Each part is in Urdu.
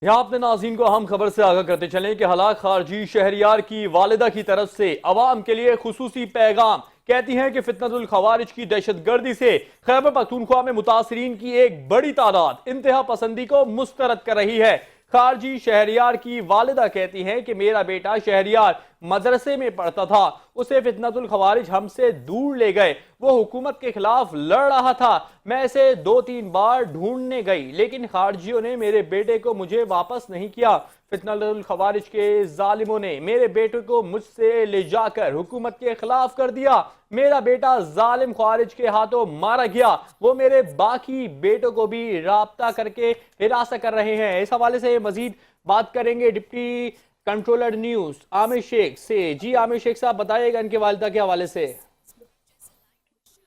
یہاں اپنے ناظرین کو اہم خبر سے آگاہ کرتے چلیں کہ ہلاک خارجی شہریار کی والدہ کی طرف سے عوام کے لیے خصوصی پیغام۔ کہتی ہیں کہ فتنۃ الخوارج کی دہشت گردی سے خیبر پختونخوا میں متاثرین کی ایک بڑی تعداد انتہا پسندی کو مسترد کر رہی ہے۔ خارجی شہریار کی والدہ کہتی ہیں کہ میرا بیٹا شہریار مدرسے میں پڑھتا تھا، اسے فتنۃ الخوارج ہم سے دور لے گئے، وہ حکومت کے خلاف لڑ رہا تھا، میں اسے 2-3 بار ڈھونڈنے گئی لیکن خارجیوں نے میرے بیٹے کو مجھے واپس نہیں کیا۔ فتنۃ الخوارج کے ظالموں نے میرے بیٹے کو مجھ سے لے جا کر حکومت کے خلاف کر دیا، میرا بیٹا ظالم خوارج کے ہاتھوں مارا گیا، وہ میرے باقی بیٹوں کو بھی رابطہ کر کے ہراساں کر رہے ہیں۔ اس حوالے سے مزید بات کریں گے ڈپٹی کنٹرولر نیوز عامر شیخ سے۔ جی عامر شیخ صاحب بتائیے گا ان کے والدہ کے حوالے سے۔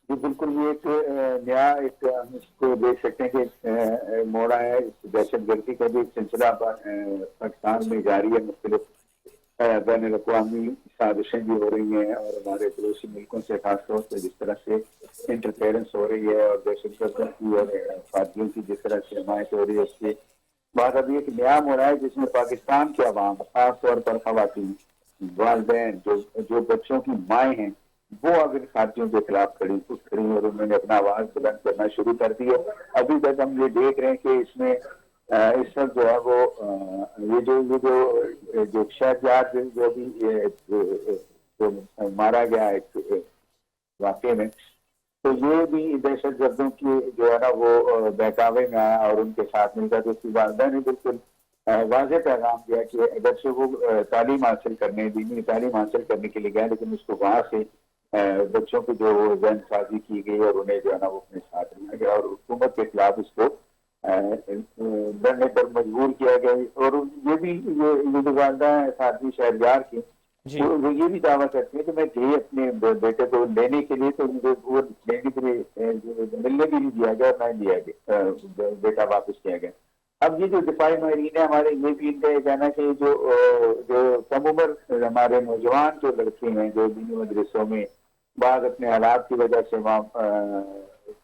جی بالکل، یہ ایک نیا ہم اس کو دیکھ سکتے ہیں کہ موڑا ہے، دہشت گردی کا بھی سلسلہ پاکستان میں جاری ہے، مختلف بین الاقوامی سازشیں بھی ہو رہی ہیں اور ہمارے پڑوسی ملکوں سے خاص طور سے جس طرح سے انٹرفیئرنس ہو رہی ہے اور دہشت گردوں کی اور فاجیوں کی جس طرح سے حمایت ہو رہی ہے، اس کی بات ابھی ایک نیا موڑا ہے جس میں پاکستان کے عوام، خاص طور پر خواتین، والدین جو بچوں کی مائیں ہیں، وہ اب ان خارجیوں کے خلاف کھڑی اور انہوں نے اپنا آواز بلند کرنا شروع کر دی ہے۔ ابھی تک ہم یہ دیکھ رہے ہیں کہ اس میں اس وقت جو ہے وہ یہ جو شہزاد جو بھی مارا گیا ایک واقعے میں، تو یہ بھی دہشت گردوں کی جو ہے نا وہ بہکاوے میں آیا اور ان کے ساتھ مل کر اس کی والدہ نے بالکل واضح پیغام دیا کہ اگرچہ وہ تعلیم حاصل کرنے، دینی تعلیم حاصل کرنے کے لیے گئے لیکن اس کو وہاں سے بچوں کو جو ذہن سازی کی گئی اور انہیں جو ہے نا وہ اپنے ساتھ لیا گیا اور حکومت کے خلاف اس کو لڑنے پر مجبور کیا گیا۔ اور یہ بھی یہ جو والدہ ہے خارجی شہریار کی، وہ یہ بھی دعویٰ کرتی ہے کہ میں گئی اپنے بیٹے کو لینے کے لیے تو مجھے وہ لینے کے لیے ملنے بھی نہیں دیا گیا، نہ لیا گیا، بیٹا واپس کیا گیا۔ اب یہ جو دفاعی ماہرین ہیں ہمارے، یہ بھی ان کا یہ کہنا ہے کہ جو کم عمر ہمارے نوجوان جو لڑکے ہیں جو دینی مدرسوں میں بعض اپنے حالات کی وجہ سے وہاں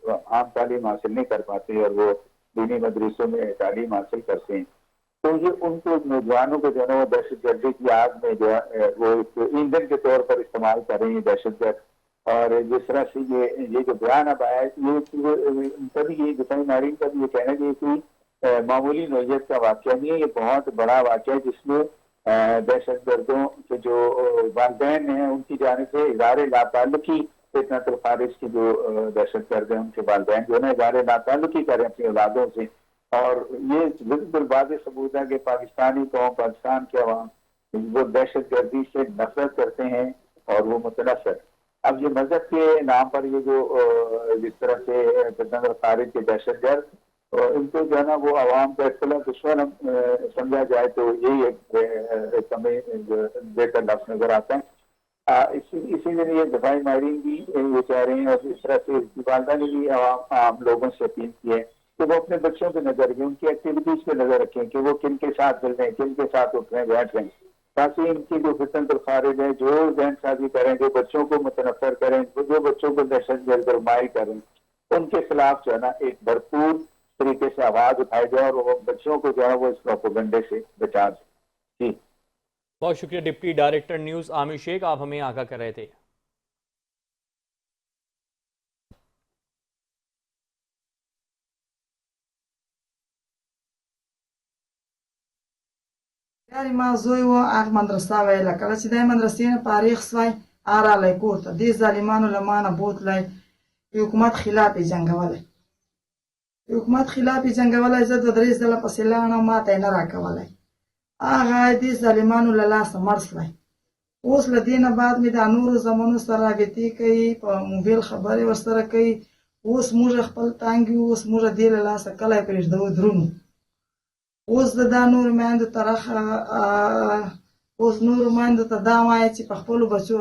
عام تعلیم حاصل نہیں کر پاتے اور وہ دینی مدرسوں میں تعلیم حاصل کرتے ہیں، تو یہ ان کو نوجوانوں کو جو ہے وہ دہشت گردی کی آگ میں جو ہے وہ ایک ایندھن کے طور پر استعمال کر رہے ہیں دہشت گرد۔ اور جس طرح سے یہ جو بیان اب آیا ہے، یہ کبھی یہ دفاعی ماہرین کا بھی یہ کہنا ہے کہ کوئی معمولی نوعیت کا واقعہ نہیں ہے، یہ بہت بڑا واقعہ ہے جس میں دہشت گردوں کے جو والدین ہیں ان کی جانب سے اظہار لاتعلقی، فتنۃ الخوارج کی جو دہشت گرد ہیں ان کے والدین جو ہے نا اظہار لاتعلقی کریں اپنی اولادوں سے، اور یہ بالکل واضح ثبوت ہے کہ پاکستانی قوم، پاکستان کے عوام وہ دہشت گردی سے نفرت کرتے ہیں اور وہ متنفر۔ اب یہ مذہب کے نام پر یہ جو جس طرح سے فتنۃ الخوارج کے دہشت گرد ان کو جو ہے نا وہ عوام کا اصطلاح دشمن سمجھا جائے تو یہی ایک ہمیں بہتر لفظ نظر آتا ہے۔ اسی لیے یہ دفاعی ماہرین بھی یہ چاہ رہے ہیں اور اس طرح سے اس کی والدہ نے بھی عام لوگوں سے اپیل کی ہے کہ وہ اپنے بچوں پہ نظر رکھیں، ان کی ایکٹیویٹیز پہ نظر رکھیں کہ وہ کن کے ساتھ مل رہے ہیں، کن کے ساتھ اٹھ رہے ہیں، بیٹھ رہے ہیں، تاکہ ان کی جو فتنۃ الخوارج ہے جو ذہن سازی کریں، جو بچوں کو متنفر کریں، جو بچوں کو دہشت گرد اور مائل کریں، ان کے خلاف جو ہے نا ایک بھرپور طریقے سے آواز اٹھائی جائے اور وہ بچوں کو جو ہے وہ اس پروپیگنڈے سے بچا دیں۔ جی بہت شکریہ ڈپٹی ڈائریکٹر نیوز عامر شیخ، آپ ہمیں آگاہ کر رہے تھے۔ ما زوی و هغه مدرسه ویله کله چې د مدرسې نه فارغ سوی رالی کور ته دې ظالمانو له ما نه بوتلی حکومت خلاف یې جنګولی حکومت خلاف یې جنګولی زه 2-3 ځله پسې لاړم ما ته یې نه راکولی هغه دې ظالمانو له لاسه مړ سوی اوس له دې نه بعد مې دا نورو زمانو سره رابطې کوي په موبایل خبرې ورسره کوي اوس موږ خپل تانګ یو اوس موږ دې له لاسه کلی پرېږدو درونو اوس د دا نور میندو طرح اوس نور میندو ته دا وایي چې په خپلو بچو